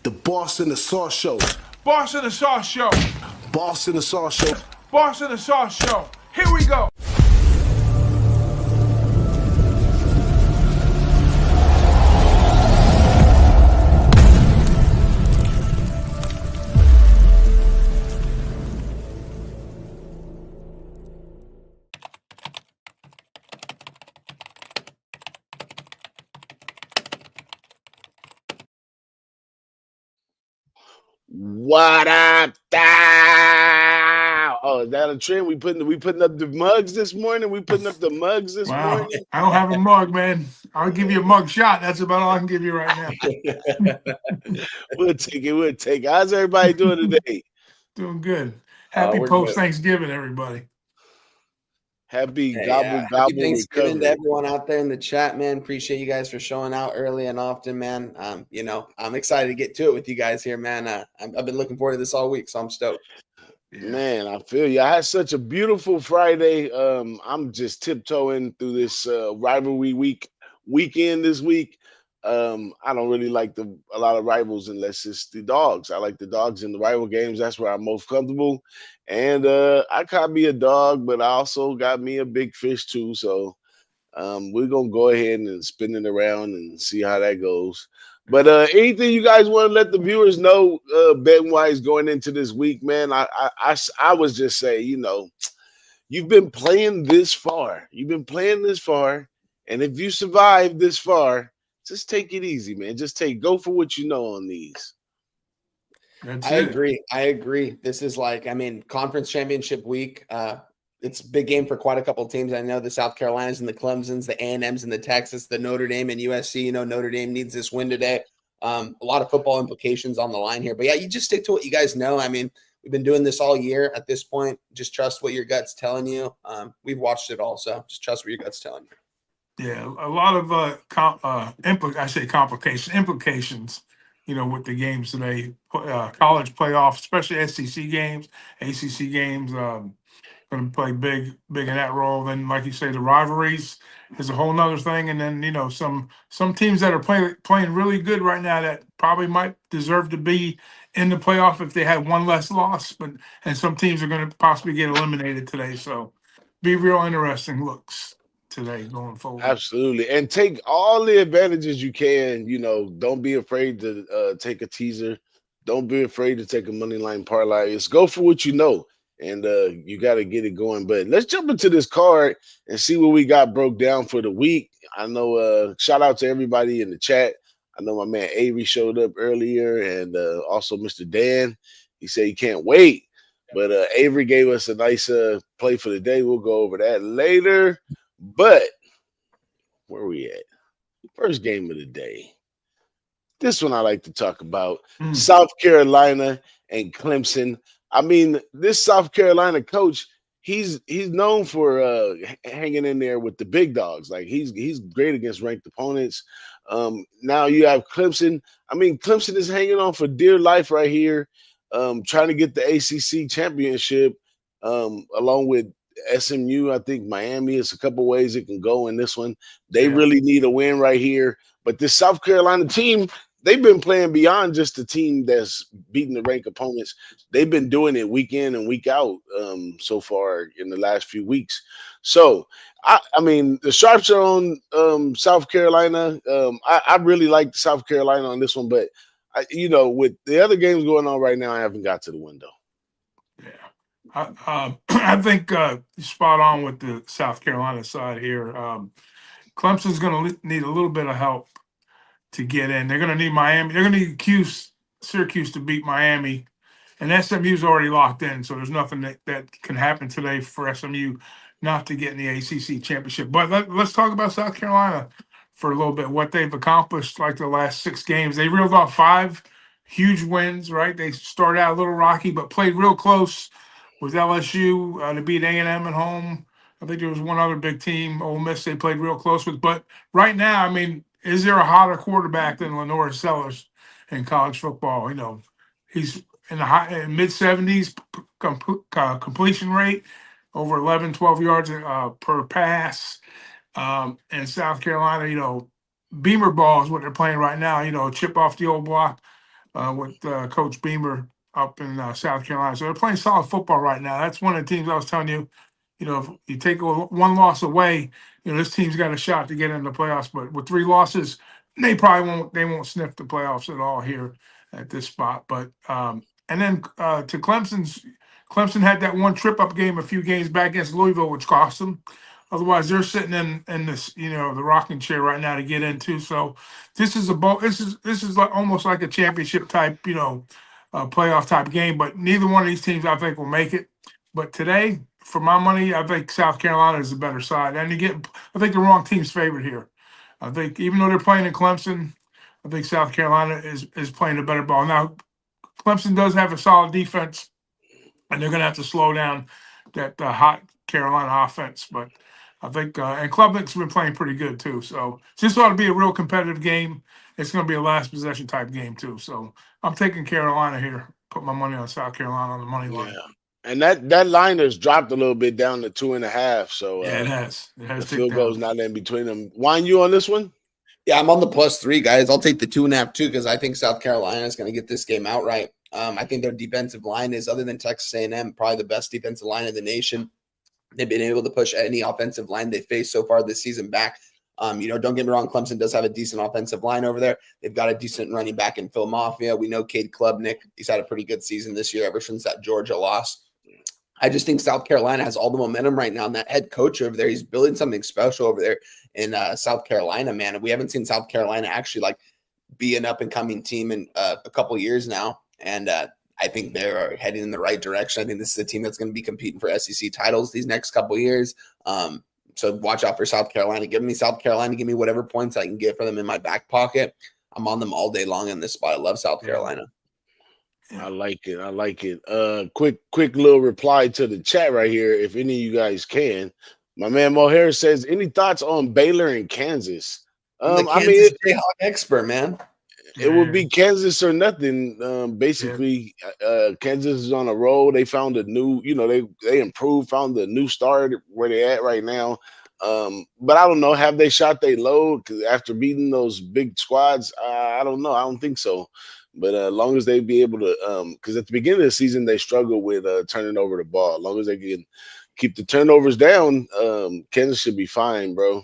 The Boss and the Sauce Show. Boss and the Sauce Show. Boss and the Sauce Show. Boss and the Sauce Show. Here we go. What up, thou? Oh, is that a trend? We putting up the mugs this morning. We putting up the mugs this morning. I don't have a mug, man. I'll give you a mug shot. That's about all I can give you right now. We'll take it. We'll take it. How's everybody doing today? Doing good. Happy post-Thanksgiving, everybody. Happy Hey, gobble happy Thanksgiving recovery. to everyone out there in the chat, man. Appreciate you guys for showing out early and often, man. I'm excited to get to it with you guys here, man. I've been looking forward to this all week, so I'm stoked. Yeah. Man, I feel you. I had such a beautiful Friday. I'm just tiptoeing through this rivalry weekend this week. I don't really like a lot of rivals unless it's the dogs. I like the dogs in the rival games. That's where I'm most comfortable. And I caught me a dog, but I also got me a big fish too. So we're gonna go ahead and spin it around and see how that goes. But anything you guys want to let the viewers know, betting wise going into this week, man. I was just say, you've been playing this far. You've been playing this far, and if you survive this far, just take it easy, man. Go for what you know on these. I agree. This is conference championship week. It's a big game for quite a couple of teams. I know the South Carolinas and the Clemsons, the A&Ms and the Texas, the Notre Dame and USC. Notre Dame needs this win today. A lot of football implications on the line here. But, yeah, you just stick to what you guys know. I mean, we've been doing this all year at this point. Just trust what your gut's telling you. We've watched it all, so just trust what your gut's telling you. Yeah, a lot of implications, with the games today. College playoffs, especially SEC games, ACC games, going to play big in that role. Then, like you say, the rivalries is a whole nother thing. And then, some teams that are playing really good right now that probably might deserve to be in the playoff if they had one less loss. And some teams are going to possibly get eliminated today. So be real interesting looks today going forward. Absolutely. And take all the advantages you can. Don't be afraid to take a teaser. Don't be afraid to take a money line parlay. Just go for what you know. And you got to get it going. But let's jump into this card and see what we got broke down for the week. I know shout out to everybody in the chat. I know my man Avery showed up earlier, and also Mr. Dan. He said he can't wait. But Avery gave us a nice play for the day. We'll go over that later. But where are we at? First game of the day. This one I like to talk about. South Carolina and Clemson. I mean, this South Carolina coach, he's known for hanging in there with the big dogs. Like he's great against ranked opponents. Now you have Clemson. I mean, Clemson is hanging on for dear life right here, trying to get the ACC championship, along with SMU. I think Miami is a couple ways it can go in this one. They really need a win right here. But this South Carolina team, they've been playing beyond just the team that's beating the ranked opponents. They've been doing it week in and week out so far in the last few weeks. So, I mean, the sharps are on South Carolina. I really like South Carolina on this one, but, with the other games going on right now, I haven't got to the window. Yeah. I think spot on with the South Carolina side here. Clemson's going to need a little bit of help to get in. They're going to need Miami. They're going to need Syracuse to beat Miami. And SMU's already locked in, so there's nothing that can happen today for SMU not to get in the ACC championship. But let's talk about South Carolina for a little bit, what they've accomplished like the last 6 games. They reeled off 5 huge wins, right? They started out a little rocky, but played real close with LSU to beat A&M at home. I think there was one other big team, Ole Miss, they played real close with. But right now, I mean, is there a hotter quarterback than Lenore Sellers in college football? He's in the mid-70s completion rate, over 11, 12 yards per pass. And South Carolina, beamer ball is what they're playing right now, chip off the old block. with Coach Beamer up in South Carolina. So they're playing solid football right now. That's one of the teams I was telling you. If you take one loss away, this team's got a shot to get in the playoffs. But with 3 losses, they probably won't. They won't sniff the playoffs at all here at this spot. But and then to Clemson had that one trip up game a few games back against Louisville, which cost them. Otherwise, they're sitting in this, the rocking chair right now to get into. So this is this is like almost like a championship type, playoff type game. But neither one of these teams, I think, will make it. But today, for my money, I think South Carolina is the better side. And I think the wrong team's favored here. I think even though they're playing in Clemson, I think South Carolina is playing a better ball. Now, Clemson does have a solid defense, and they're going to have to slow down that hot Carolina offense. But I think, and Klubnik's been playing pretty good too. So this ought to be a real competitive game. It's going to be a last possession type game too. So I'm taking Carolina here. Put my money on South Carolina on the money line. Yeah. And that line has dropped a little bit down to 2.5. So yeah, it has. The field goal's not in between them. Wine, you on this one? Yeah, I'm on the +3, guys. I'll take the 2.5 too because I think South Carolina is going to get this game outright. I think their defensive line is, other than Texas A&M, probably the best defensive line in the nation. They've been able to push any offensive line they faced so far this season back. Don't get me wrong, Clemson does have a decent offensive line over there. They've got a decent running back in Phil Mafia. We know Cade Klubnik. He's had a pretty good season this year ever since that Georgia loss. I just think South Carolina has all the momentum right now. And that head coach over there, he's building something special over there in South Carolina, man. And we haven't seen South Carolina actually be an up-and-coming team in a couple years now. And I think they're heading in the right direction. I think this is a team that's going to be competing for SEC titles these next couple of years. So watch out for South Carolina. Give me South Carolina. Give me whatever points I can get for them in my back pocket. I'm on them all day long in this spot. I love South Carolina. I like it. Quick little reply to the chat right here, if any of you guys can. My man Mohair says, any thoughts on Baylor and Kansas? Kansas Jayhawk expert, man. It would be Kansas or nothing. Basically, Kansas is on a roll. They found a new, they improved, found a new start where they're at right now. But I don't know. Have they shot their load? Because after beating those big squads, I don't know. I don't think so. But as long as they be able to, because at the beginning of the season, they struggle with turning over the ball. As long as they can keep the turnovers down, Kansas should be fine, bro.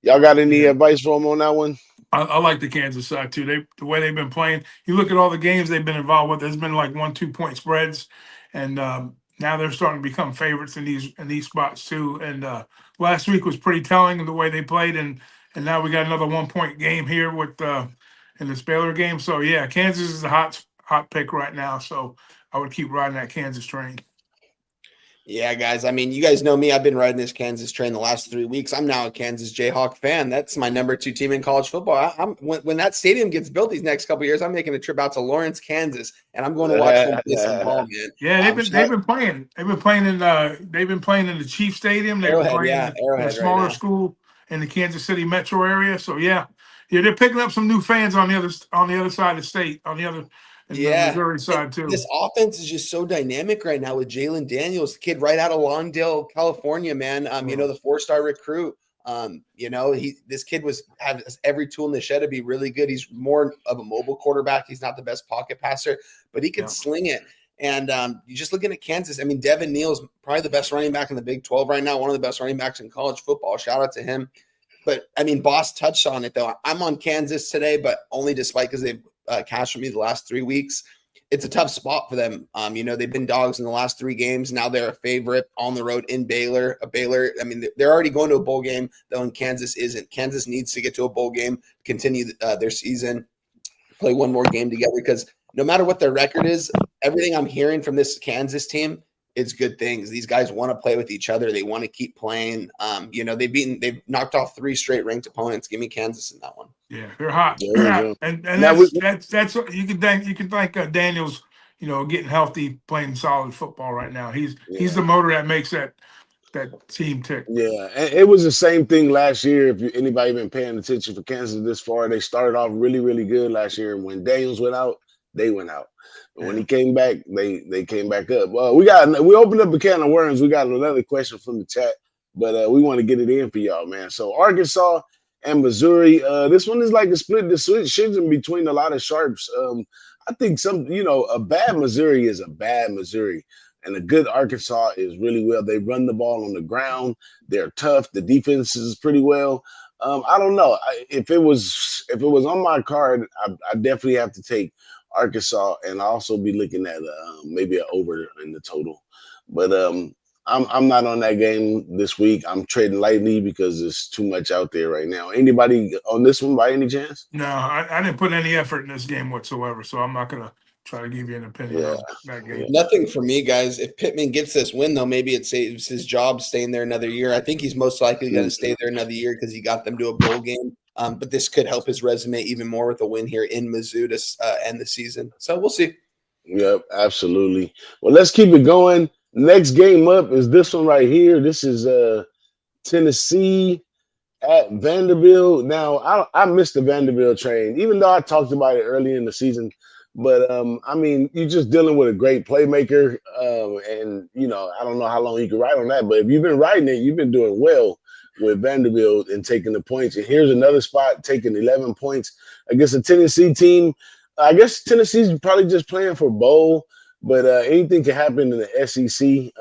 Y'all got any advice for them on that one? I like the Kansas side too. The way they've been playing. You look at all the games they've been involved with. There's been like 1-2 point spreads, and now they're starting to become favorites in these spots too. And last week was pretty telling of the way they played, and now we got another 1 point game here with in this Baylor game. So yeah, Kansas is a hot pick right now. So I would keep riding that Kansas train. Yeah, guys. I mean, you guys know me. I've been riding this Kansas train the last 3 weeks. I'm now a Kansas Jayhawk fan. That's my number 2 team in college football. When that stadium gets built these next couple of years, I'm making a trip out to Lawrence, Kansas, and I'm going to watch them play some ball, man. Yeah, they've been playing. They've been playing in the Chief Stadium. They've been playing in a smaller school in the Kansas City metro area. So yeah, they're picking up some new fans on the other side of the state, the Missouri side too. This offense is just so dynamic right now with Jalen Daniels, the kid right out of Lawndale, California, man. The 4-star recruit. This kid has every tool in the shed to be really good. He's more of a mobile quarterback. He's not the best pocket passer, but he can sling it. And you're just looking at Kansas. I mean, Devin Neal's probably the best running back in the Big 12 right now, one of the best running backs in college football. Shout out to him. But, I mean, Boss touched on it, though. I'm on Kansas today, but only despite because they've cashed for me the last 3 weeks. It's a tough spot for them. They've been dogs in the last 3 games. Now they're a favorite on the road in Baylor. I mean, they're already going to a bowl game, though, and Kansas isn't. Kansas needs to get to a bowl game, continue their season, play one more game together, because no matter what their record is, everything I'm hearing from this Kansas team, it's good things. These guys want to play with each other. They want to keep playing. They've knocked off 3 straight ranked opponents. Give me Kansas in that one. Yeah, they're hot. Yeah. And that's what you can thank Daniels, getting healthy, playing solid football right now. He's the motor that makes that team tick. Yeah, and it was the same thing last year. If anybody been paying attention for Kansas this far, they started off really, really good last year. And when Daniels went out, they went out. And when he came back, they came back up. Well, we opened up a can of worms. We got another question from the chat, but we want to get it in for y'all, man. So Arkansas and Missouri. This one is like a split decision between a lot of sharps. I think a bad Missouri is a bad Missouri. And a good Arkansas is really well. They run the ball on the ground. They're tough. The defense is pretty well. I don't know. If it was on my card, I definitely have to take Arkansas, and I'll also be looking at maybe an over in the total. But I'm not on that game this week. I'm trading lightly because there's too much out there right now. Anybody on this one by any chance? No, I didn't put any effort in this game whatsoever, so I'm not gonna try to give you an opinion on that game. Nothing for me, guys. If Pittman gets this win, though, maybe it saves his job staying there another year. I think he's most likely going to stay there another year because he got them to a bowl game. But this could help his resume even more with a win here in Mizzou to end the season. So we'll see. Yep, absolutely. Well, let's keep it going. Next game up is this one right here. This is Tennessee at Vanderbilt. Now, I missed the Vanderbilt train, even though I talked about it early in the season. But I mean, you're just dealing with a great playmaker, and I don't know how long you can ride on that. But if you've been riding it, you've been doing well with Vanderbilt and taking the points. And here's another spot taking 11 points against a Tennessee team. I guess Tennessee's probably just playing for bowl, but anything can happen in the SEC.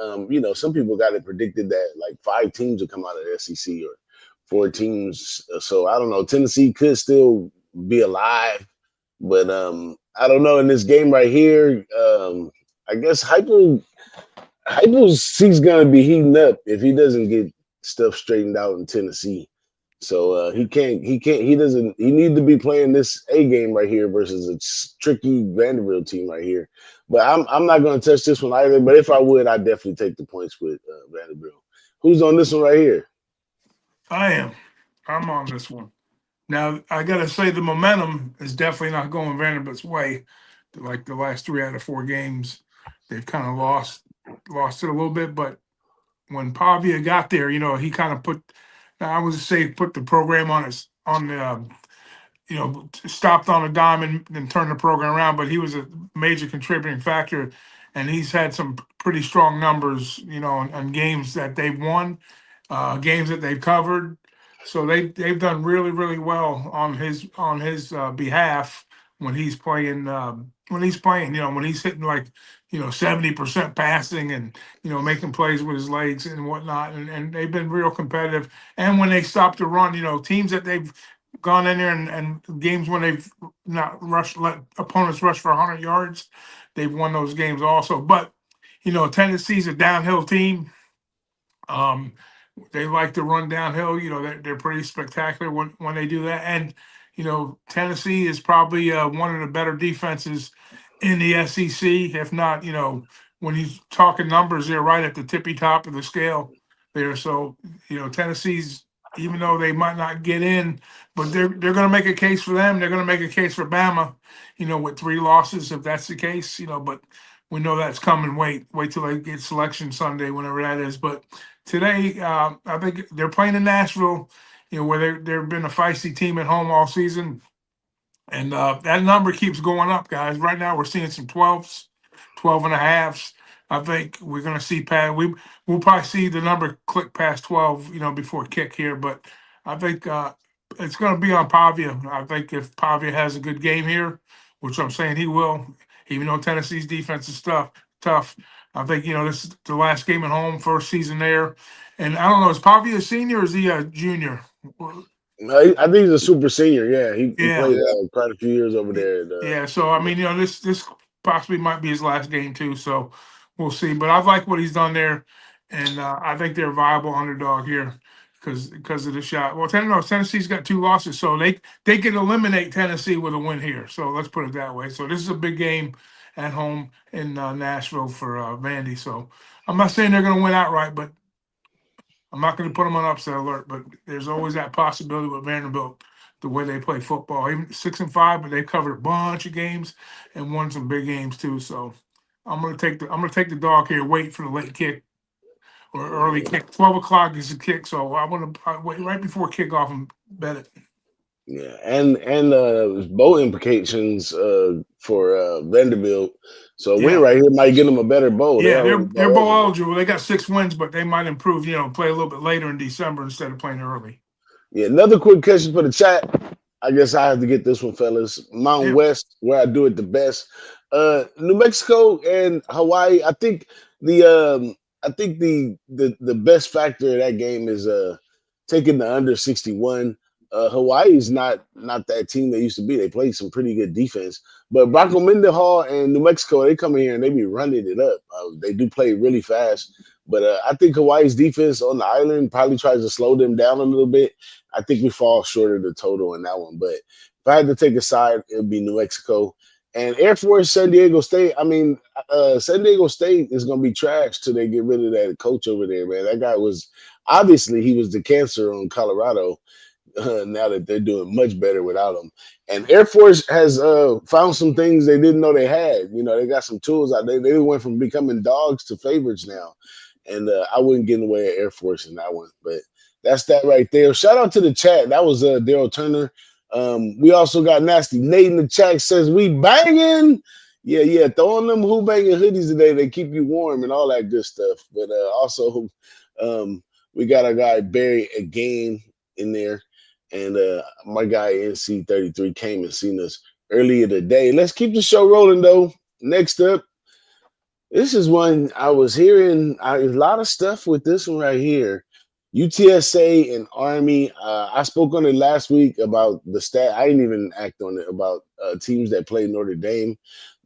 Some people got it predicted that like 5 teams will come out of the SEC or 4 teams. So I don't know. Tennessee could still be alive, but I don't know. In this game right here, I guess Heupel's he's gonna be heating up if he doesn't get stuff straightened out in Tennessee. So he need to be playing this A game right here versus a tricky Vanderbilt team right here. But I'm not going to touch this one either. But if I would, I'd definitely take the points with Vanderbilt. Who's on this one right here? I am. I'm on this one. Now, I got to say the momentum is definitely not going Vanderbilt's way. Like the last 3 out of 4 games, they've kind of lost it a little bit. But when Pavia got there, he kind of put the program stopped on a dime and turned the program around. But he was a major contributing factor, and he's had some pretty strong numbers, on games that they've won, games that they've covered. So they've done really, really well on his behalf when he's playing. When he's hitting like 70% passing and making plays with his legs and whatnot, and they've been real competitive. And when they stop the run, teams that they've gone in there and games when they've not let opponents rush for 100 yards, they've won those games also. But Tennessee's a downhill team. They like to run downhill. They're pretty spectacular when they do that. And Tennessee is probably one of the better defenses in the SEC. If not, when he's talking numbers, they're right at the tippy top of the scale there. So Tennessee's, even though they might not get in, but they're going to make a case for them. They're going to make a case for Bama, with 3 losses if that's the case. But we know that's coming. Wait till they get selection Sunday, whenever that is. But today, I think they're playing in Nashville, where they've been a feisty team at home all season. And that number keeps going up, guys. Right now, we're seeing some 12s, 12 and a halves. I think we're going to see we'll probably see the number click past 12, before kick here. But I think it's going to be on Pavia. I think if Pavia has a good game here, which I'm saying he will, even though Tennessee's defense is tough. I think, this is the last game at home, first season there. And I don't know, is Pavia a senior or is he a junior? I think he's a super senior. Yeah, he played quite a few years over there. So I mean, this possibly might be his last game too. So we'll see. But I like what he's done there, and I think they're a viable underdog here because of the shot. Well, Tennessee's got 2 losses, so they can eliminate Tennessee with a win here. So let's put it that way. So this is a big game at home in Nashville for Vandy. So I'm not saying they're going to win outright, but I'm not going to put them on upset alert, but there's always that possibility with Vanderbilt, the way they play football. Even 6-5, but they've covered a bunch of games and won some big games too. So I'm going to take the dog here. Wait for the late kick or early kick. 12 o'clock is the kick, so I want to wait right before kickoff and bet it. Yeah, and bowl implications for Vanderbilt. So a win right here might get them a better bowl. Yeah, they're bowl eligible. They got 6 wins, but they might improve. Play a little bit later in December instead of playing early. Yeah, another quick question for the chat. I guess I have to get this one, fellas. Mountain Yeah. West, where I do it the best. New Mexico and Hawaii. I think the best factor of that game is taking the under 61. Hawaii's not that team they used to be. They played some pretty good defense. But Bronco Mendenhall and New Mexico, they come in here and they be running it up. They do play really fast. But I think Hawaii's defense on the island probably tries to slow them down a little bit. I think we fall short of the total in that one. But if I had to take a side, it would be New Mexico. And Air Force, San Diego State. I mean, San Diego State is going to be trash till they get rid of that coach over there, man. That guy was obviously he was the cancer on Colorado. Now that they're doing much better without him, and Air Force has found some things they didn't know they had. You know, they got some tools out there. They went from becoming dogs to favorites now, and I wouldn't get in the way of Air Force in that one. But that's that right there. Shout out to the chat. That was Daryl Turner. We also got Nasty Nate in the chat says we banging. Yeah. Throw on them Who-Bangin hoodies today. They keep you warm and all that good stuff. But also, we got our guy Barry again in there. And my guy NC33 came and seen us earlier today. Let's keep the show rolling, though. Next up, this is one I was hearing a lot of stuff with this one right here. UTSA and Army. I spoke on it last week about the stat. I didn't even act on it about teams that played Notre Dame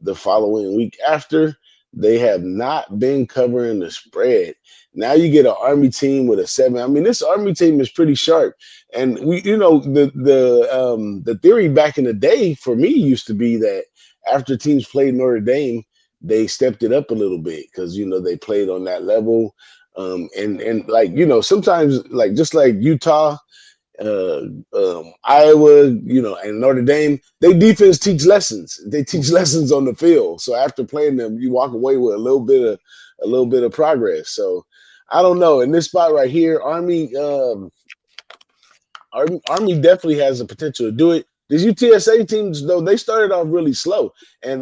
the following week after. They have not been covering the spread. Now you get an Army team with a 7. I mean, this Army team is pretty sharp. And we, you know, the theory back in the day for me used to be that after teams played Notre Dame, they stepped it up a little bit because you know they played on that level. And like you know, sometimes like just like Utah, Iowa, you know, and Notre Dame, they defense teach lessons. They teach lessons on the field. So after playing them, you walk away with a little bit of progress. So I don't know. In this spot right here, Army definitely has the potential to do it. These UTSA teams, though, they started off really slow. And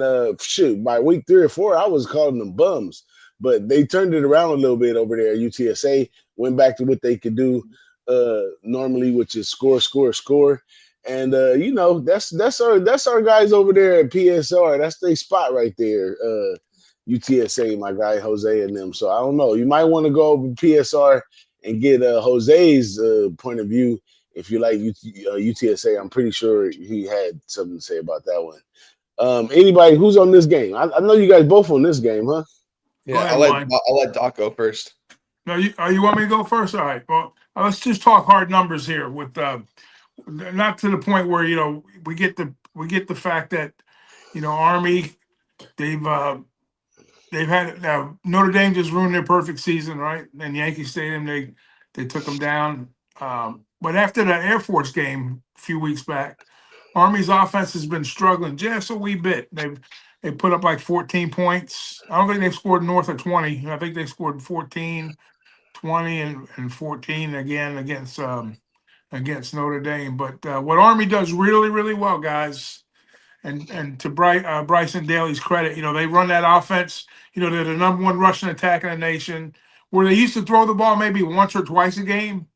by week 3 or 4, I was calling them bums. But they turned it around a little bit over there. UTSA went back to what they could do normally, which is score. And you know, that's our guys over there at PSR. That's their spot right there. UTSA, my guy Jose and them. So I don't know. You might want to go over PSR and get Jose's point of view. If you like UTSA, I'm pretty sure he had something to say about that one. Anybody who's on this game? I know you guys both on this game, huh? Yeah, ahead, I'll let Doc go first. No, you want me to go first? All right. Well, let's just talk hard numbers here. With not to the point where you know we get the fact that you know Army they've had Notre Dame just ruined their perfect season, right? In Yankee Stadium, they took them down. But after that Air Force game a few weeks back, Army's offense has been struggling just a wee bit. They put up like 14 points. I don't think they've scored north of 20. I think they scored 14, 20, and 14 again against Notre Dame. But what Army does really, really well, guys, and to Bryson Daly's credit, you know, they run that offense. You know, they're the number 1 rushing attack in the nation. Where they used to throw the ball maybe once or twice a game,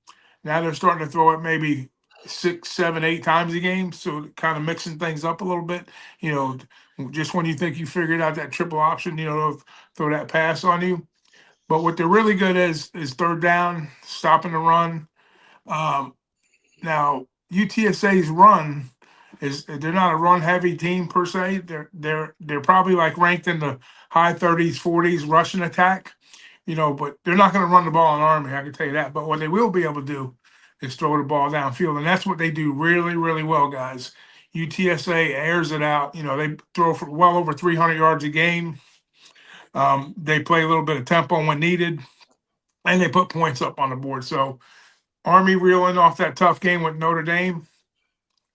now they're starting to throw it maybe 6, 7, 8 times a game. So kind of mixing things up a little bit. You know, just when you think you figured out that triple option, you know, throw that pass on you. But what they're really good is third down, stopping the run. Now UTSA's run they're not a run heavy team per se. They're probably like ranked in the high 30s, 40s rushing attack, you know, but they're not going to run the ball in Army. I can tell you that. But what they will be able to do is throw the ball downfield, and that's what they do really, really well, guys. UTSA airs it out. You know, they throw for well over 300 yards a game. They play a little bit of tempo when needed, and they put points up on the board. So Army reeling off that tough game with Notre Dame.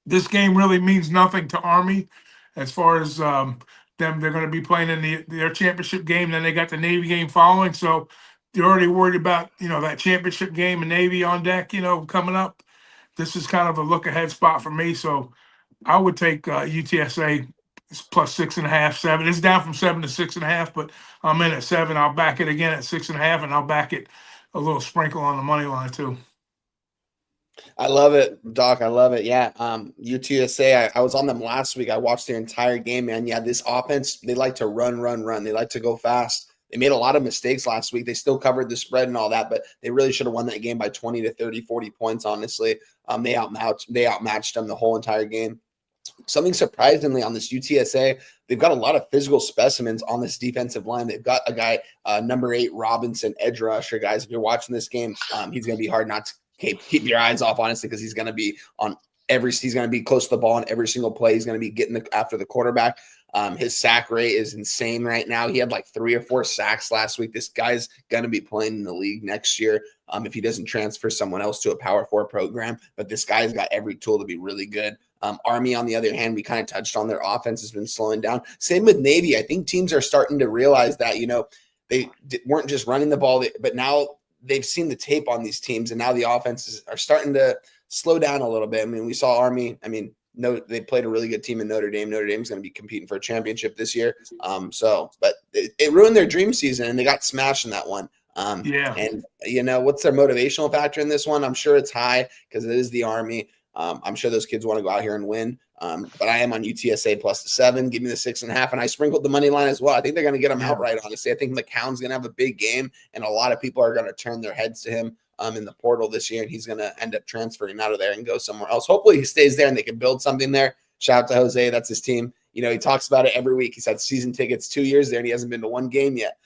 This game really means nothing to Army as far as them. They're going to be playing in their championship game. Then they got the Navy game following. So they're already worried about, you know, that championship game and Navy on deck, you know, coming up. This is kind of a look ahead spot for me. So I would take UTSA plus 6.5, 7. It's down from 7 to 6.5, but I'm in at 7. I'll back it again at 6.5, and I'll back it a little sprinkle on the money line too. I love it, Doc. I love it. Yeah. UTSA, I was on them last week. I watched their entire game, man. Yeah, this offense, they like to run. They like to go fast. They made a lot of mistakes last week. They still covered the spread and all that, but they really should have won that game by 20 to 30, 40 points, honestly. They outmatched them the whole entire game. Something surprisingly on this UTSA, they've got a lot of physical specimens on this defensive line. They've got a guy, number 8, Robinson, edge rusher. Guys, if you're watching this game, he's going to be hard not to keep your eyes off, honestly, because he's going to be he's going to be close to the ball on every single play. He's going to be getting after the quarterback. His sack rate is insane right now. He had like 3 or 4 sacks last week. This guy's going to be playing in the league next year if he doesn't transfer someone else to a Power 4 program. But this guy's got every tool to be really good. Army, on the other hand, we kind of touched on, their offense has been slowing down. Same with Navy. I think teams are starting to realize that, they weren't just running the ball, but now they've seen the tape on these teams, and now the offenses are starting to slow down a little bit. I mean, we saw Army. I mean, they played a really good team in Notre Dame. Notre Dame's going to be competing for a championship this year. But it ruined their dream season, and they got smashed in that one. Yeah. And, what's their motivational factor in this one? I'm sure it's high because it is the Army. I'm sure those kids want to go out here and win. But I am on UTSA plus the 7. Give me the 6.5. And I sprinkled the money line as well. I think they're going to get him outright, honestly. I think McCown's going to have a big game, and a lot of people are going to turn their heads to him in the portal this year, and he's going to end up transferring out of there and go somewhere else. Hopefully he stays there and they can build something there. Shout out to Jose. That's his team. He talks about it every week. He's had season tickets 2 years there, and he hasn't been to one game yet.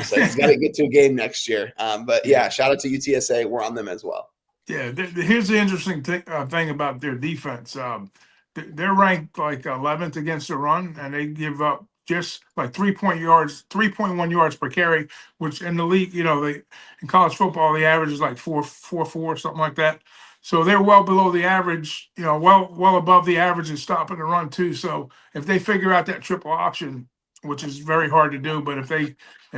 So he's got to get to a game next year. But, yeah, shout out to UTSA. We're on them as well. Yeah, here's the interesting thing about their defense. They're ranked like 11th against the run, and they give up just like 3.1 yards per carry, which in the league, in college football, the average is like 4.44, something like that. So they're well below the average, well above the average in stopping the run too. So if they figure out that triple option, which is very hard to do, but if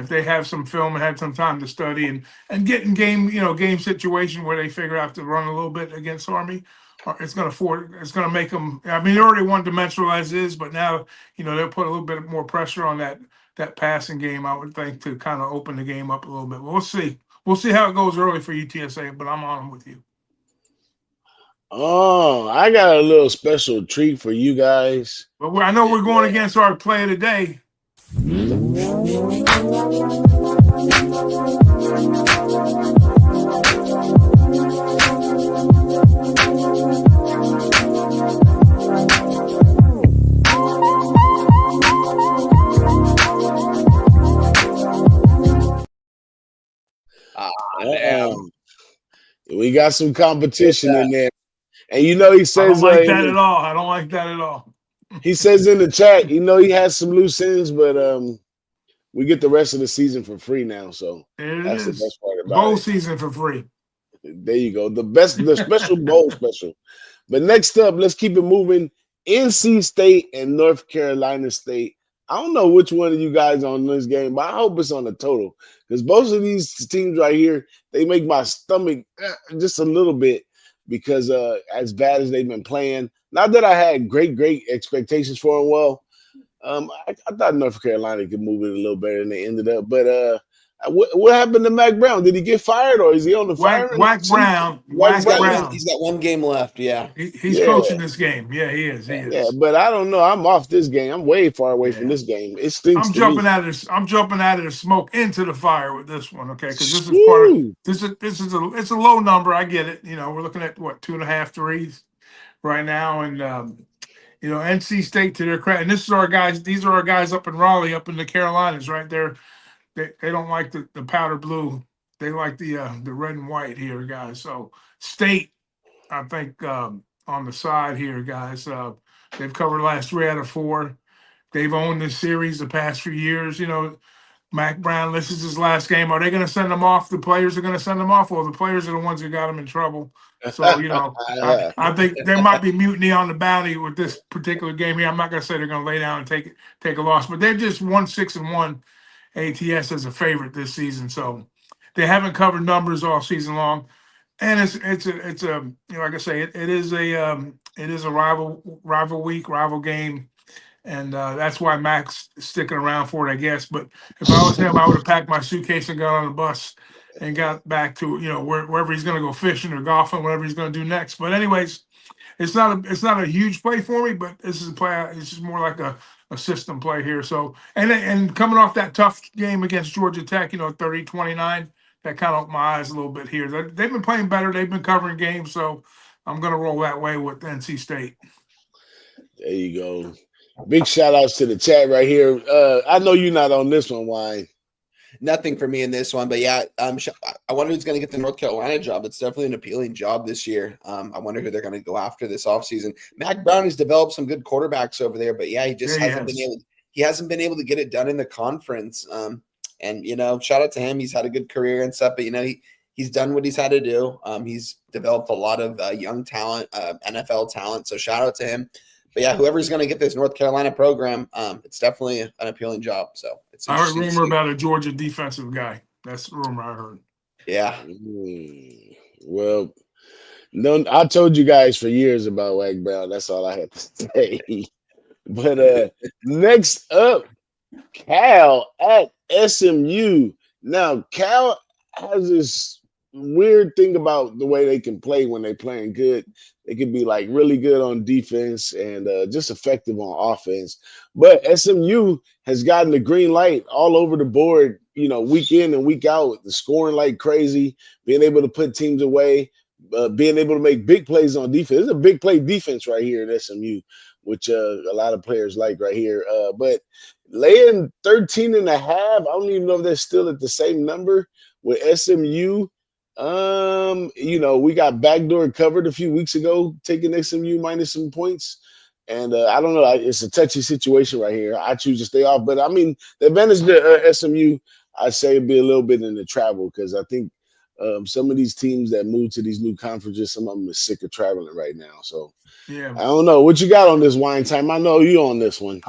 they have some film and had some time to study and get in game situation where they figure out to run a little bit against Army, it's going to make them. I mean, they're already one-dimensional as is, but now they'll put a little bit more pressure on that passing game, I would think, to kind of open the game up a little bit. We'll see how it goes early for UTSA, but I'm on them with you. Oh, I got a little special treat for you guys. But I know we're going against our play of the day. We got some competition in there. And he says I don't like that at all. I don't like that at all. He says in the chat, he has some loose ends, but we get the rest of the season for free now. So that's the best part about it. Bowl season for free. There you go. The special bowl special. But next up, let's keep it moving. NC State and North Carolina State. I don't know which one of you guys on this game, but I hope it's on the total, because both of these teams right here, they make my stomach just a little bit, because as bad as they've been playing. Not that I had great expectations for them. Well, I thought North Carolina could move it a little better than they ended up. But what happened to Mac Brown? Did he get fired, or is he on the fire? Whack Brown. He's got one game left. Yeah, he's coaching this game. Yeah, he is. Yeah, but I don't know. I'm off this game. I'm way far away from this game. It stinks. I'm jumping out of the smoke into the fire with this one. Okay, because this is part of it's a low number. I get it. We're looking at 2.5 threes right now, and NC State, to their credit, and this is our guys. These are our guys up in Raleigh, up in the Carolinas, right there. They don't like the powder blue. They like the red and white here, guys. So State, I think, on the side here, guys. They've covered the last 3 out of 4. They've owned this series the past few years. Mac Brown, this is his last game. Are they going to send him off? The players are going to send him off, or the players are the ones who got him in trouble? So, I think there might be mutiny on the bounty with this particular game here. I'm not going to say they're going to lay down and take a loss, but they're just 1-6-1 ATS as a favorite this season. So they haven't covered numbers all season long. And it's a like I say, it is a rival week, rival game. And that's why Mac's sticking around for it, I guess. But if I was him, I would have packed my suitcase and got on the bus and got back to wherever he's going to go fishing or golfing, whatever he's going to do next. But anyways, it's not a huge play for me, but this is a play. It's just more like a system play here. So and coming off that tough game against Georgia Tech, 30-29, that kind of opened my eyes a little bit here. They've been playing better. They've been covering games, so I'm going to roll that way with NC State. There you go. Big shout outs to the chat right here. I know you're not on this one, Wine. Nothing for me in this one, but yeah, I wonder who's going to get the North Carolina job. It's definitely an appealing job this year. I wonder who they're going to go after this offseason. Mac Brown has developed some good quarterbacks over there, but yeah, he just hasn't been able to get it done in the conference. And shout out to him. He's had a good career and stuff, but he's done what he's had to do. He's developed a lot of young talent, NFL talent. So shout out to him. But yeah, whoever's going to get this North Carolina program, it's definitely an appealing job. So I heard a rumor about a Georgia defensive guy. That's the rumor I heard. Yeah. Well, no, I told you guys for years about Wag Brown. That's all I had to say. But next up, Cal at SMU. Now, Cal has this weird thing about the way they can play when they're playing good. They can be like really good on defense and just effective on offense. But SMU has gotten the green light all over the board, week in and week out, the scoring like crazy, being able to put teams away, being able to make big plays on defense. It's a big play defense right here at SMU, which a lot of players like right here. But laying 13.5, I don't even know if they're still at the same number with SMU. We got backdoor covered a few weeks ago, taking SMU minus some points. And I don't know. It's a touchy situation right here. I choose to stay off. But, I mean, the advantage to SMU, I say, would be a little bit in the travel because I think some of these teams that move to these new conferences, some of them are sick of traveling right now. So, yeah, I don't know. What you got on this Wine Time? I know you on this one.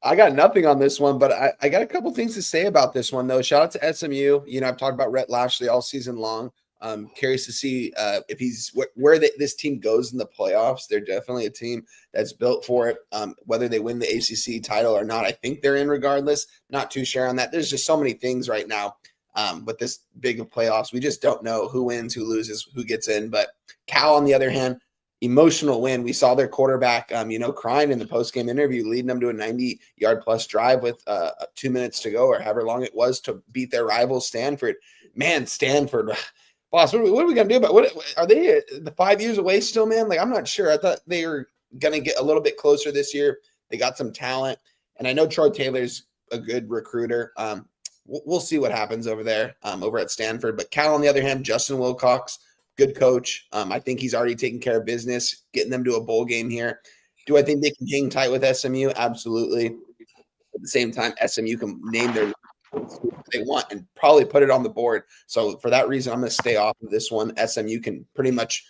I got nothing on this one, but I got a couple things to say about this one, though. Shout out to SMU. I've talked about Rhett Lashley all season long. I'm curious to see if he's where this team goes in the playoffs. They're definitely a team that's built for it. Whether they win the ACC title or not, I think they're in regardless. Not too sure on that. There's just so many things right now with this big of playoffs. We just don't know who wins, who loses, who gets in. But Cal, on the other hand, emotional win. We saw their quarterback, crying in the post-game interview, leading them to a 90-yard-plus drive with 2 minutes to go or however long it was to beat their rival Stanford. Man, Stanford – boss, what are we going to do about what are they the 5 years away still, man? Like, I'm not sure. I thought they were going to get a little bit closer this year. They got some talent. And I know Troy Taylor's a good recruiter. We'll see what happens over there, over at Stanford. But Cal, on the other hand, Justin Wilcox, good coach. I think he's already taken care of business, getting them to a bowl game here. Do I think they can hang tight with SMU? Absolutely. At the same time, SMU can name their they want and probably put it on the board. So for that reason, I'm going to stay off of this one. SMU can pretty much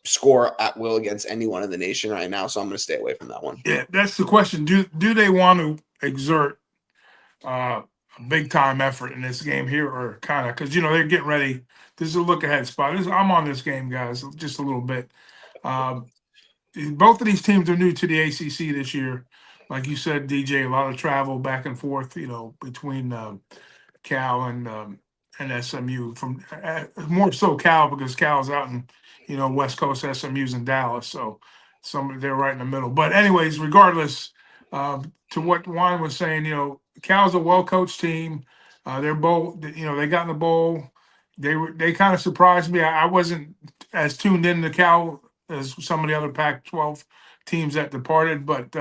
score at will against anyone in the nation right now. So I'm going to stay away from that one. Yeah, that's the question. Do they want to exert a big time effort in this game here or kind of, because, they're getting ready. This is a look ahead spot. I'm on this game, guys, just a little bit. Both of these teams are new to the ACC this year. Like you said, DJ, a lot of travel back and forth, between Cal and SMU. From more so Cal because Cal's out in West Coast, SMU's in Dallas, so they're right in the middle. But anyways, regardless, to what Juan was saying, Cal's a well-coached team. They're bowl, they got in the bowl. They kind of surprised me. I wasn't as tuned in to Cal as some of the other Pac-12 teams that departed, but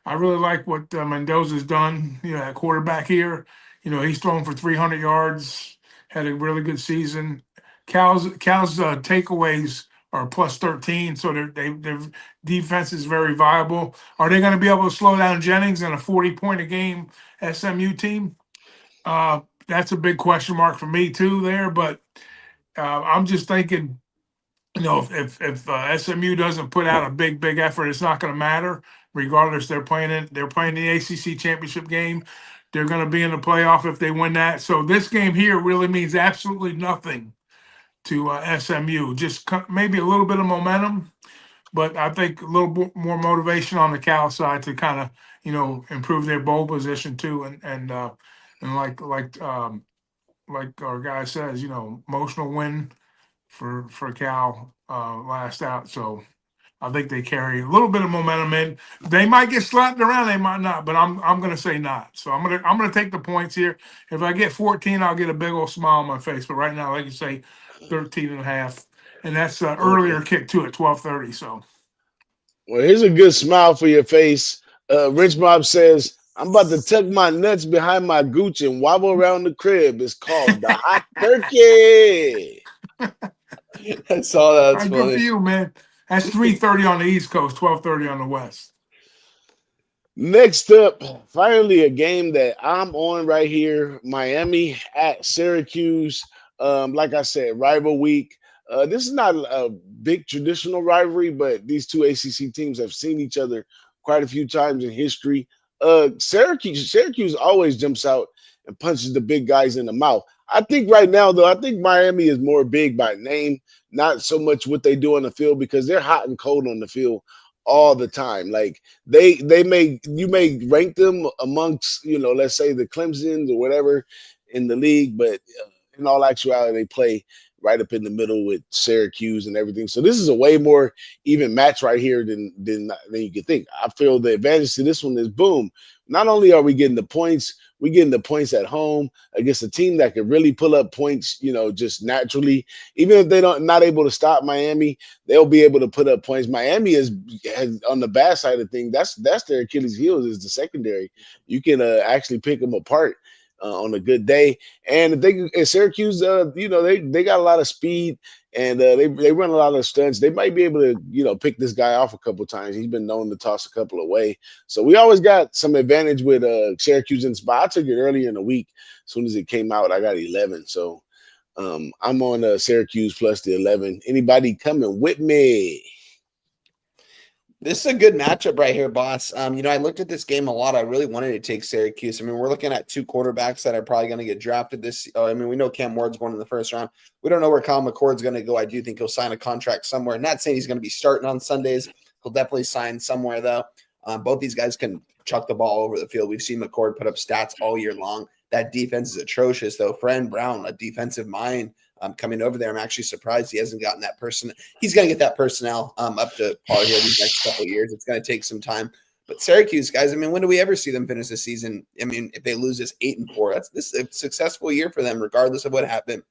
I really like what Mendoza's done, at quarterback here. He's thrown for 300 yards, had a really good season. Cal's takeaways are plus 13, so their defense is very viable. Are they going to be able to slow down Jennings and a 40-point-a-game SMU team? That's a big question mark for me too there, but I'm just thinking, if SMU doesn't put out a big effort, it's not going to matter. Regardless, they're playing the ACC championship game. They're going to be in the playoff if they win that. So this game here really means absolutely nothing to SMU. Just maybe a little bit of momentum, but I think a little bit more motivation on the Cal side to kind of, improve their bowl position too, and like our guy says, emotional win for Cal last out. So I think they carry a little bit of momentum in. They might get slapped around, they might not, but I'm gonna say not. So I'm gonna take the points here. If I get 14, I'll get a big old smile on my face. But right now, like you say, 13 and a half. And that's earlier kick too at 12:30. So Well, here's a good smile for your face. Rich Mob says, I'm about to tuck my nuts behind my gooch and wobble around the crib. It's called the hot turkey. I saw that. That's good for funny. you, man. That's 3:30 on the East Coast, 12:30 on the West. Next up, finally a game that I'm on right here. Miami at Syracuse. Like I said, rival week. This is not a big traditional rivalry, but these two ACC teams have seen each other quite a few times in history. Syracuse always jumps out and punches the big guys in the mouth. I think right now, though, I think Miami is more big by name, not so much what they do on the field, because they're hot and cold on the field all the time. Like you may rank them amongst, let's say the Clemsons or whatever in the league, but in all actuality, they play right up in the middle with Syracuse and everything. So this is a way more even match right here than you could think. I feel the advantage to this one is boom. Not only are we getting the points, we're getting the points at home against a team that could really pull up points, just naturally. Even if they're not able to stop Miami, they'll be able to put up points. Miami has on the bad side of things, that's their Achilles heel is the secondary. You can actually pick them apart on a good day. And Syracuse, they got a lot of speed, and they run a lot of stunts. They might be able to, pick this guy off a couple of times. He's been known to toss a couple away. So we always got some advantage with Syracuse in spot. I took it earlier in the week. As soon as it came out, I got 11. So I'm on Syracuse plus the 11. Anybody coming with me? This is a good matchup right here, boss. I looked at this game a lot. I really wanted to take Syracuse. We're looking at two quarterbacks that are probably going to get drafted this. We know Cam Ward's going in the first round. We don't know where Kyle McCord's going to go. I do think he'll sign a contract somewhere. Not saying he's going to be starting on Sundays. He'll definitely sign somewhere, though. Both these guys can chuck the ball over the field. We've seen McCord put up stats all year long. That defense is atrocious, though. Fran Brown, a defensive mind, coming over there. I'm actually surprised he hasn't gotten that person. He's going to get that personnel up to par here these next couple of years. It's going to take some time. But Syracuse, guys, when do we ever see them finish the season? If they lose this 8-4, this is a successful year for them, regardless of what happened.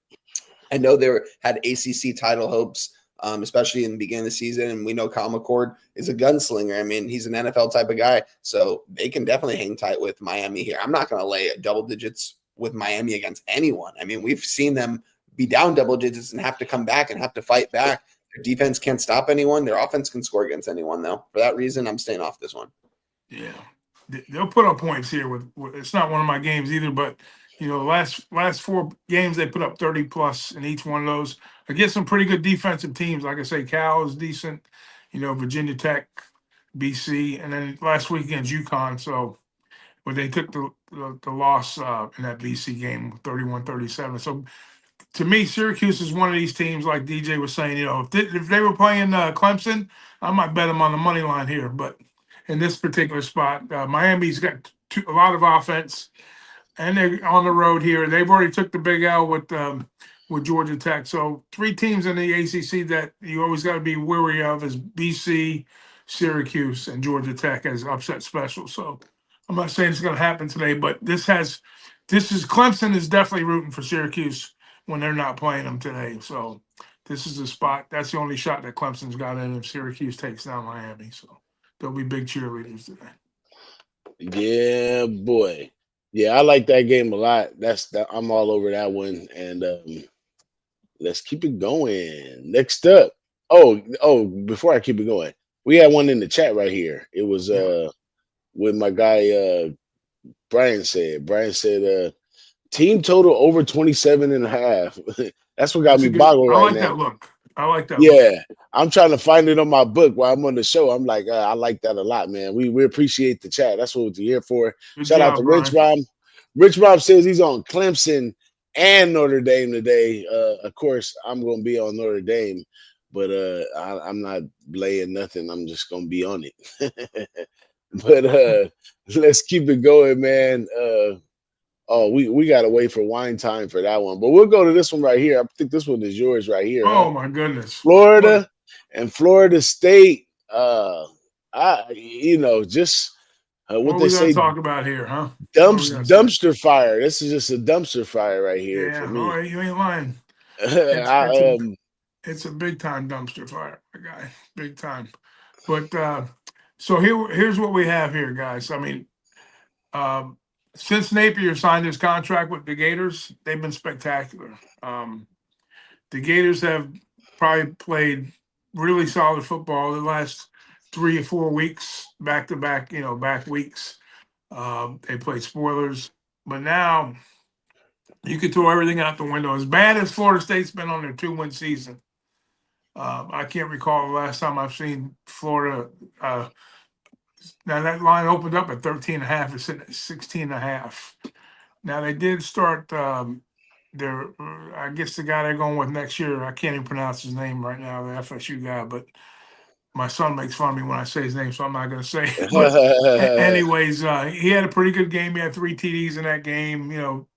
I know they had ACC title hopes, especially in the beginning of the season. And we know Kyle McCord is a gunslinger. He's an NFL type of guy. So they can definitely hang tight with Miami here. I'm not going to lay double digits with Miami against anyone. We've seen them be down double digits and have to come back and have to fight back. Their defense can't stop anyone. Their offense can score against anyone, though. For that reason, I'm staying off this one. Yeah, they'll put up points here. With it's not one of my games either, but last 4 games they put up 30 plus in each one of those against some pretty good defensive teams. Like I say, Cal is decent. Virginia Tech, BC, and then last week against UConn. So, but they took the loss in that BC game, 31-37. So, to me, Syracuse is one of these teams, like DJ was saying, if they were playing Clemson, I might bet them on the money line here. But in this particular spot, Miami's got a lot of offense, and they're on the road here. They've already took the big L with Georgia Tech. So 3 teams in the ACC that you always got to be wary of is BC, Syracuse, and Georgia Tech as upset special. So I'm not saying it's going to happen today, but Clemson is definitely rooting for Syracuse when they're not playing them today. So this is a spot. That's the only shot that Clemson's got in if Syracuse takes down Miami. So there'll be big cheerleaders today. Yeah, boy. Yeah, I like that game a lot. I'm all over that one. And let's keep it going. Next up. Before I keep it going, we had one in the chat right here. It was with my guy Brian said. Team total over 27.5. That's what got me boggled right now. I like that. Yeah, I'm trying to find it on my book while I'm on the show. I'm like, I like that a lot, man. We appreciate the chat. That's what we're here for. Shout out to Rich Rob. Rich Rob says he's on Clemson and Notre Dame today. Of course, I'm going to be on Notre Dame, but I'm not laying nothing. I'm just gonna be on it. But let's keep it going, man. Oh, we gotta wait for wine time for that one, but we'll go to this one right here. I think this one is yours right here, huh? Oh my goodness. Florida and Florida State. Just What what are they we gonna say, talk about here, huh? What are we gonna say? dumpster fire. This is just a dumpster fire right here for Yeah, all me. right, you ain't lying. I, It's a big time dumpster fire, my guy. Big time. But so here's what we have here, guys. I mean, um, since Napier signed his contract with the Gators, they've been spectacular. The Gators have probably played really solid football the last 3 or 4 weeks, back to back, back weeks. They played spoilers, but now you could throw everything out the window. As bad as Florida State's been on their 2-win season, I can't recall the last time I've seen Florida. Now that line opened up at 13 and a half. It's sitting at 16 and a half. Now they did start their, I guess the guy they're going with next year, I can't even pronounce his name right now, the FSU guy, but my son makes fun of me when I say his name, so I'm not going to say it. But anyways, he had a pretty good game. He had 3 TDs in that game,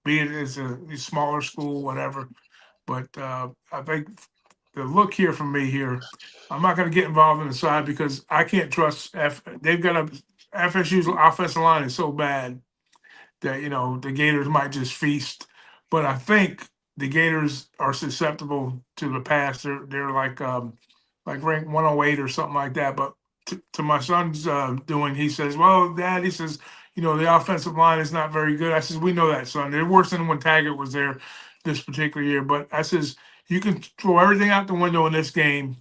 be it as a smaller school, whatever. But I think the look here from me here, I'm not going to get involved in the side because I can't trust they've got FSU's offensive line is so bad that the Gators might just feast. But I think the Gators are susceptible to the pass. They're like ranked 108 or something like that. But to my son's doing, he says, "Well, Dad," he says, the offensive line is not very good. I says, "We know that, son. They're worse than when Taggart was there this particular year." But I says, "You can throw everything out the window in this game."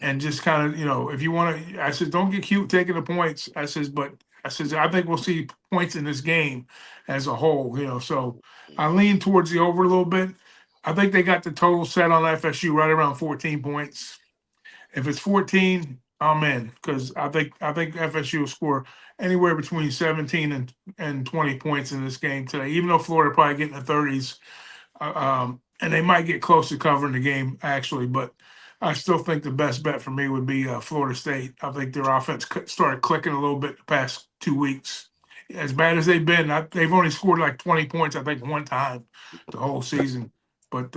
And just kind of, if you want to, I said, don't get cute taking the points. I says, but I says, I think we'll see points in this game as a whole, So I lean towards the over a little bit. I think they got the total set on FSU right around 14 points. If it's 14, I'm in because I think FSU will score anywhere between 17 and 20 points in this game today, even though Florida probably get in the 30s. And they might get close to covering the game actually, but I still think the best bet for me would be Florida State. I think their offense started clicking a little bit the past 2 weeks. As bad as they've been, they've only scored like 20 points, I think, one time the whole season. But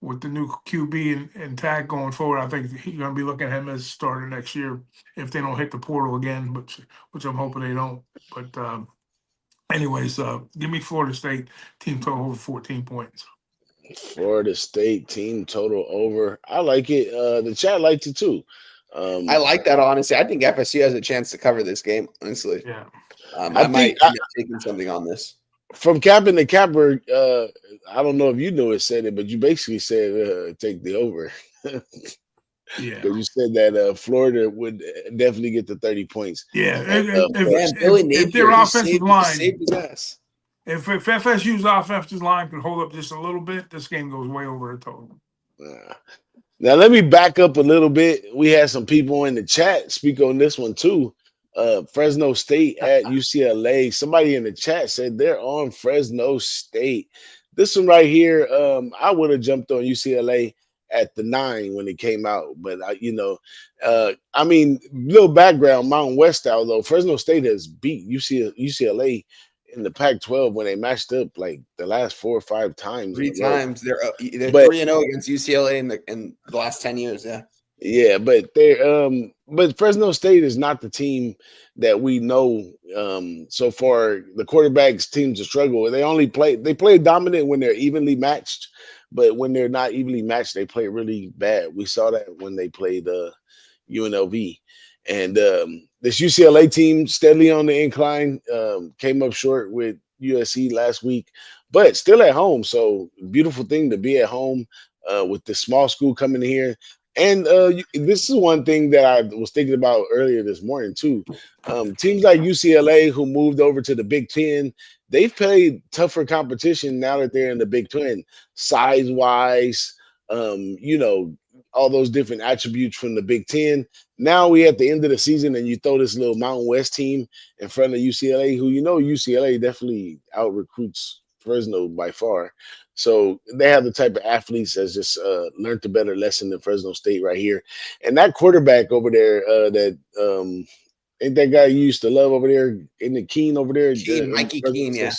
with the new QB and tag going forward, I think you're going to be looking at him as a starter next year if they don't hit the portal again, which I'm hoping they don't. But anyways, give me Florida State team total over 14 points. Florida State team total over. I like it. The chat liked it too. I like that, honestly. I think FSU has a chance to cover this game, honestly. Yeah. I might end up taking something on this. From Captain to Capper, I don't know if you know it said it, but you basically said take the over. Yeah. Because you said that Florida would definitely get the 30 points. Yeah. If their offensive line saved his ass. If FSU's offensive line could hold up just a little bit, this game goes way over the total. Now let me back up a little bit. We had some people in the chat speak on this one too. Fresno State at UCLA. Somebody in the chat said they're on Fresno State. This one right here, I would have jumped on UCLA at the 9 when it came out, but little background, Mountain West style though. Fresno State has beat UCLA in the Pac-12 when they matched up like the last 4 or 5 times. 3 times. They're 3-0 against UCLA in the last 10 years. Yeah. Yeah, but but Fresno State is not the team that we know so far. The quarterbacks teams to struggle. They play dominant when they're evenly matched, but when they're not evenly matched, they play really bad. We saw that when they played UNLV. And this UCLA team steadily on the incline, came up short with USC last week, but still at home. So beautiful thing to be at home with the small school coming here. And this is one thing that I was thinking about earlier this morning too. Teams like UCLA who moved over to the Big Ten, they've played tougher competition now that they're in the Big Ten, size-wise, all those different attributes from the Big Ten. Now we at the end of the season and you throw this little Mountain West team in front of UCLA, who UCLA definitely out recruits Fresno by far. So they have the type of athletes that's just learned a better lesson than Fresno State right here. And that quarterback over there, that ain't that guy you used to love over there, in the Keen over there? Mikey Keene, yeah.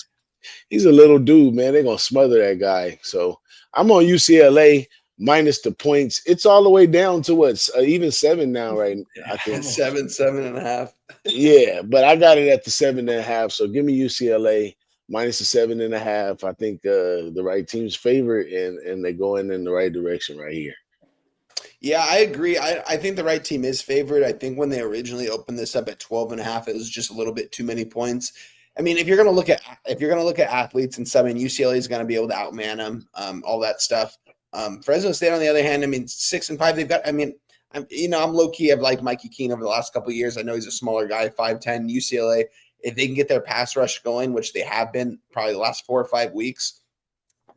He's a little dude, man. They're gonna smother that guy. So I'm on UCLA minus the points. It's all the way down to what, even 7 now, right? I think 7.5. Yeah, but I got it at the 7.5. So give me UCLA minus the 7.5. I think the right team's favorite, and they're going in the right direction right here. Yeah, I agree. I think the right team is favored. I think when they originally opened this up at 12.5, it was just a little bit too many points. I mean, if you're gonna look at athletes and stuff, I mean, UCLA is gonna be able to outman them, all that stuff. Fresno State, on the other hand, I mean, 6-5. They've got. I mean, I'm low key. I've liked Mikey Keene over the last couple of years. I know he's a smaller guy, 5'10". UCLA, if they can get their pass rush going, which they have been probably the last 4 or 5 weeks,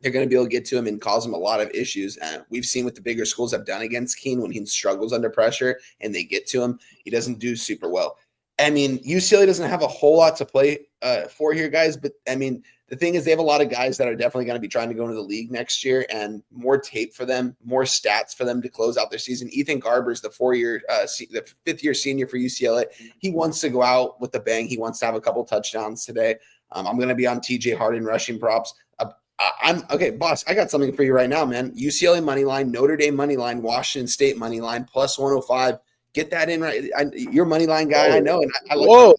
they're going to be able to get to him and cause him a lot of issues. We've seen what the bigger schools have done against Keene when he struggles under pressure and they get to him. He doesn't do super well. I mean, UCLA doesn't have a whole lot to play for here, guys. But, I mean, the thing is they have a lot of guys that are definitely going to be trying to go into the league next year, and more tape for them, more stats for them to close out their season. Ethan Garber's the fifth-year senior for UCLA. He wants to go out with a bang. He wants to have a couple touchdowns today. I'm going to be on TJ Harden rushing props. I'm okay, boss. I got something for you right now, man. UCLA money line, Notre Dame money line, Washington State money line, plus 105. Get that in right. You're money line guy, I know. And I Whoa.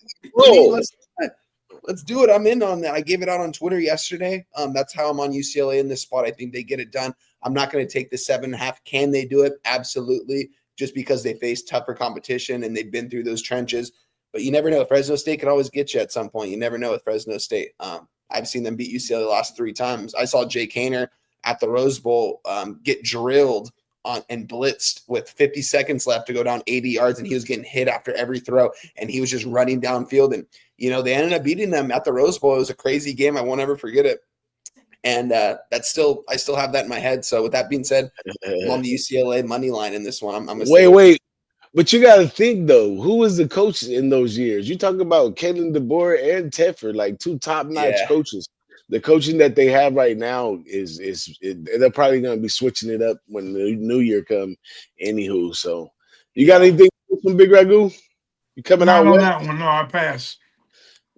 Let's do it. I'm in on that. I gave it out on Twitter yesterday. That's how I'm on UCLA in this spot. I think they get it done. I'm not going to take the 7.5. Can they do it? Absolutely. Just because they face tougher competition and they've been through those trenches. But you never know. Fresno State can always get you at some point. You never know with Fresno State. I've seen them beat UCLA the last 3 times. I saw Jake Haener at the Rose Bowl get drilled and blitzed with 50 seconds left to go down 80 yards, and he was getting hit after every throw, and he was just running downfield. And, they ended up beating them at the Rose Bowl. It was a crazy game. I won't ever forget it. And I still have that in my head. So with that being said, I'm on the UCLA money line in this one. I'm gonna wait. But you got to think, though, who was the coach in those years? You talk about Kalen DeBoer and Teffer, like 2 top-notch coaches. The coaching that they have right now they're probably going to be switching it up when the new year come. Anywho, so you got anything from Big Ragu? You coming out? Not on that one. No, I pass.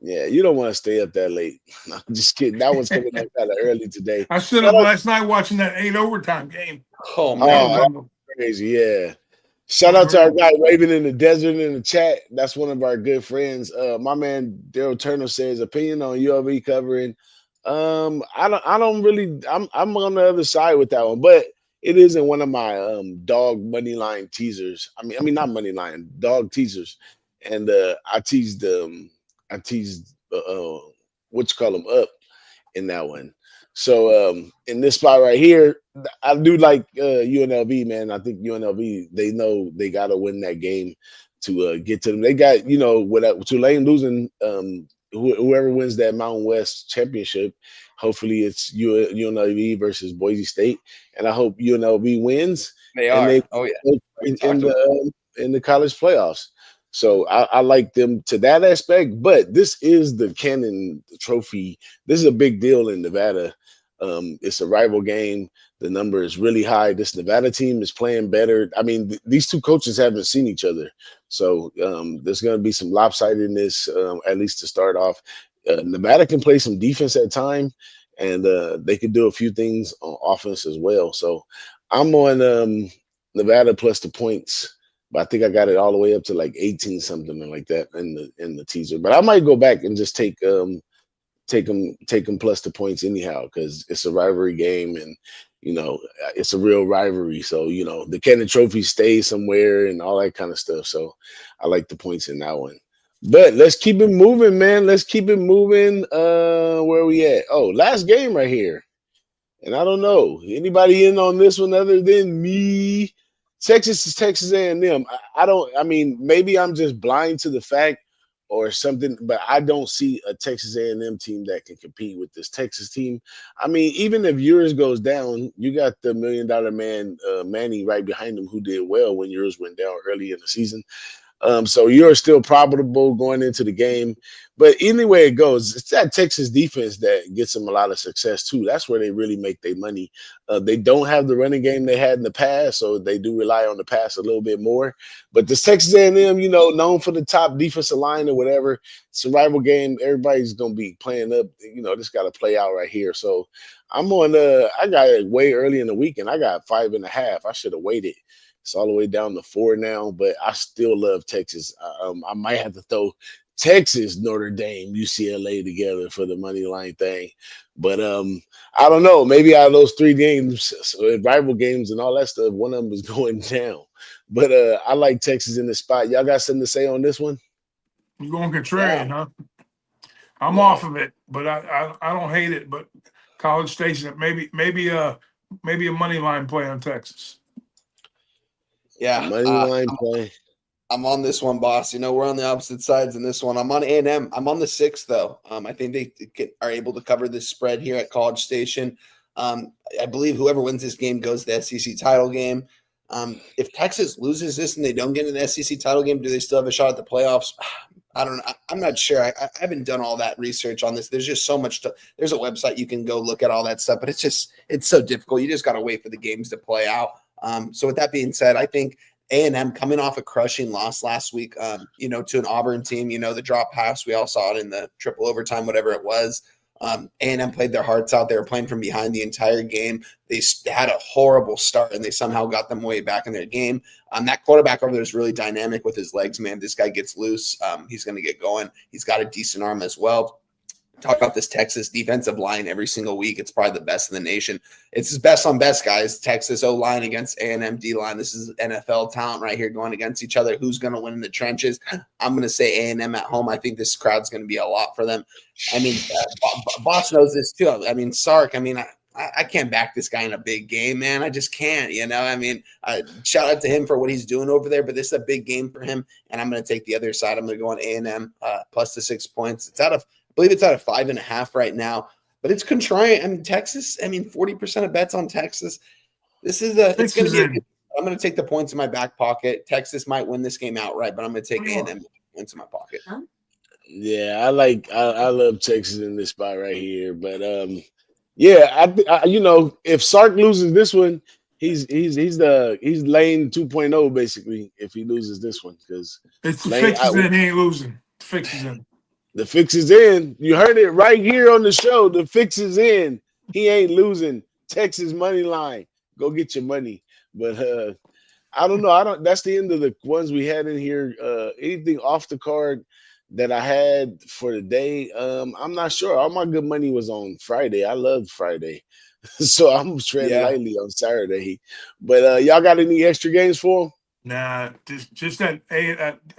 Yeah, you don't want to stay up that late. I'm just kidding. That one's coming out kind of early today. I stood up last night watching that 8 overtime game. Oh man, crazy! Yeah. Shout out to our guy Raven in the Desert in the chat. That's one of our good friends. My man Daryl Turner says opinion on ULV covering. I don't really. I'm on the other side with that one, but it isn't one of my dog money line teasers. I mean not money line, dog teasers. And I teased what you call them up in that one. So in this spot right here, I do like UNLV, man. I think UNLV, they know they got to win that game to get to them. They got, with Tulane losing, whoever wins that Mountain West championship, hopefully it's UNLV versus Boise State. And I hope UNLV wins. They are. In the college playoffs. So I like them to that aspect, but this is the Cannon Trophy. This is a big deal in Nevada. It's a rival game. The number is really high. This Nevada team is playing better. I mean, these 2 coaches haven't seen each other. So there's going to be some lopsidedness, at least to start off. Nevada can play some defense at time, and they can do a few things on offense as well. So I'm on Nevada plus the points. But I think I got it all the way up to like 18 something like that in the teaser. But I might go back and just take them plus the points anyhow, because it's a rivalry game and it's a real rivalry. So the Cannon Trophy stays somewhere and all that kind of stuff. So I like the points in that one. But let's keep it moving, man. Let's keep it moving. Where are we at? Oh, last game right here. And I don't know anybody in on this one other than me. Texas is Texas A&M. I mean, maybe I'm just blind to the fact or something, but I don't see a Texas A&M team that can compete with this Texas team. I mean, even if yours goes down, you got the $1 million man, Manny, right behind him, who did well when yours went down early in the season. So you're still profitable going into the game. But anyway it goes, it's that Texas defense that gets them a lot of success too. That's where they really make their money. They don't have the running game they had in the past, so they do rely on the pass a little bit more. But this Texas A&M, known for the top defensive line or whatever, it's a rival game. Everybody's gonna be playing up. This got to play out right here. So I'm on. I got it way early in the week, and I got 5.5. I should have waited. It's all the way down to 4 now, but I still love Texas. I might have to throw Texas, Notre Dame, UCLA together for the money line thing. But I don't know. Maybe out of those 3 games, rival games and all that stuff, one of them is going down. But I like Texas in the spot. Y'all got something to say on this one? You going contrarian, huh? I'm off of it, but I don't hate it. But College Station, maybe a money line play on Texas. Yeah, money line play. I'm on this one, boss. We're on the opposite sides in this one. I'm on A&M. I'm on the 6 though. I think they are able to cover this spread here at College Station. I believe whoever wins this game goes to the SEC title game. If Texas loses this and they don't get in the SEC title game, do they still have a shot at the playoffs? I don't know. I'm not sure. I haven't done all that research on this. There's just so much stuff. There's a website you can go look at all that stuff, but it's so difficult. You just got to wait for the games to play out. So with that being said, I think A&M coming off a crushing loss last week, to an Auburn team, the drop pass, we all saw it in the triple overtime, whatever it was. A&M played their hearts out. They were playing from behind the entire game. They had a horrible start, and they somehow got them way back in their game. That quarterback over there is really dynamic with his legs, man. This guy gets loose. He's going to get going. He's got a decent arm as well. Talk about this Texas defensive line every single week. It's probably the best in the nation. It's his best on best, guys. Texas O-line against A&M D-line. This is NFL talent right here going against each other. Who's going to win in the trenches? I'm going to say A&M at home. I think this crowd's going to be a lot for them. Boss knows this too. Sark, I can't back this guy in a big game, man. I just can't, shout out to him for what he's doing over there, but this is a big game for him, and I'm going to take the other side. I'm going to go on A&M plus the 6 points. I believe it's out of 5.5 right now, but it's contrarian. Texas, 40% of bets on Texas. It's going to be I'm going to take the points in my back pocket. Texas might win this game outright, but I'm going to take A&M points in my pocket. Yeah, I love Texas in this spot right here, but yeah, if Sark loses this one, he's Lane 2.0 basically. If he loses this one, because it's the fixes in, he ain't losing. The fix is in. The fix is in. You heard it right here on the show. The fix is in. He ain't losing. Texas money line. Go get your money. But I don't know. That's the end of the ones we had in here. Anything off the card that I had for the day? I'm not sure. All my good money was on Friday. I loved Friday. So I'm treading lightly on Saturday. But y'all got any extra games for them? Nah, just that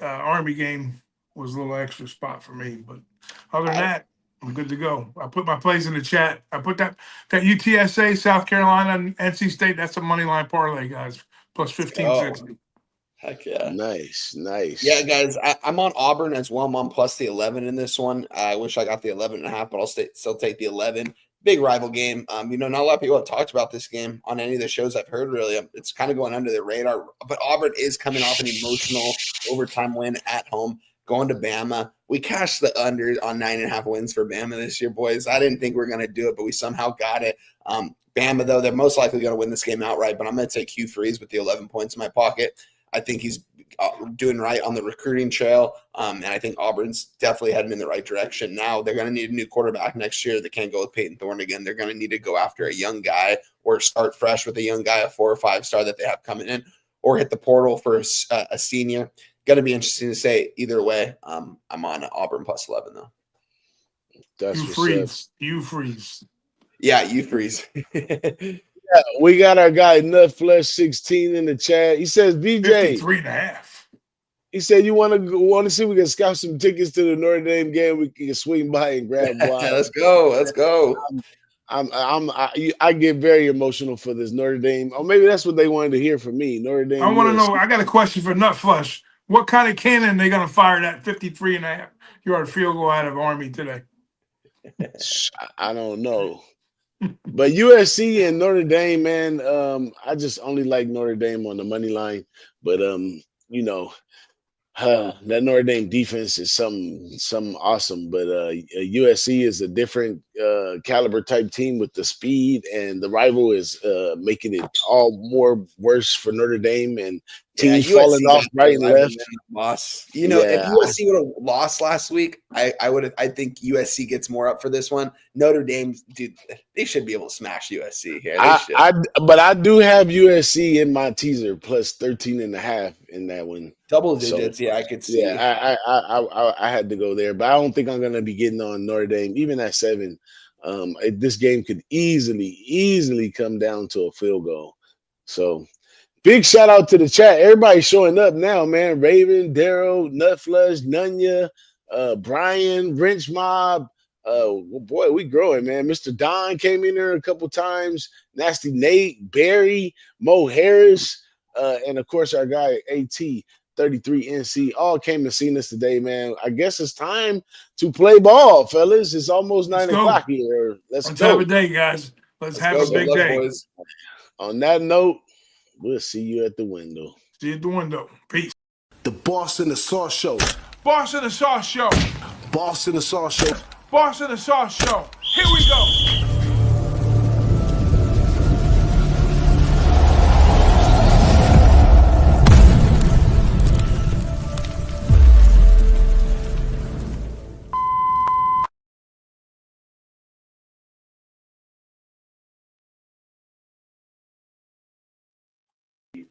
Army game was a little extra spot for me, but other than that, I'm good to go. I put my plays in the chat. I put that UTSA, South Carolina, and NC State. That's a money line parlay, guys. Plus 1560. Heck yeah! Nice. Yeah, guys, I'm on Auburn as well. I'm on plus the 11 in this one. I wish I got the 11.5, but I'll still take the 11. Big rival game. Not a lot of people have talked about this game on any of the shows I've heard. Really, it's kind of going under the radar. But Auburn is coming off an emotional overtime win at home, going to Bama. We cashed the under on 9.5 wins for Bama this year, boys. I didn't think we were going to do it, but we somehow got it. Bama, though, they're most likely going to win this game outright, but I'm going to take Hugh Freeze with the 11 points in my pocket. I think he's doing right on the recruiting trail, and I think Auburn's definitely heading in the right direction. Now they're going to need a new quarterback next year. They can't go with Peyton Thorne again. They're going to need to go after a young guy or start fresh with a young guy, a 4 or 5 star that they have coming in, or hit the portal for a senior. Going to be interesting to say either way. I'm on Auburn plus 11 though. That's You freeze. Yeah, you freeze. Yeah, we got our guy Nutflesh 16 in the chat. He says, DJ 53.5. He said, you want to see we can scout some tickets to the Notre Dame game. We can swing by and grab one. Let's go. I get very emotional for this Notre Dame. Or maybe that's what they wanted to hear from me. Notre Dame. I want to know. I got a question for Nutflesh. What kind of cannon they going to fire that 53.5-yard field goal out of Army today? I don't know. But USC and Notre Dame, man, I just only like Notre Dame on the money line. But That Notre Dame defense is something awesome, but USC is a different caliber type team with the speed, and the rival is making it all more worse for Notre Dame and teams falling off right and left. Loss. You know, if USC would have lost last week, I think USC gets more up for this one. Notre Dame, dude, they should be able to smash USC here. But I do have USC in my teaser plus 13.5 in that one. Double digits, I could see. Yeah, I had to go there, but I don't think I'm gonna be getting on Notre Dame even at 7. This game could easily come down to a field goal. So big shout out to the chat. Everybody's showing up now, man. Raven, Daryl, Nutflush, Nunya, Brian, Wrench Mob. Boy, we growing, man. Mr. Don came in there a couple times. Nasty Nate, Barry, Mo Harris, and of course our guy AT33 NC all came and seen us today, man. I guess it's time to play ball, fellas. It's almost 9 o'clock here. Let's go. Have a day, guys. Let's have a big day. Boys. On that note, we'll see you at the window. See you at the window. Peace. The Boss in the Sauce Show. Boss in the Sauce Show. Boss in the Sauce Show. Boss in the Sauce Show. Here we go.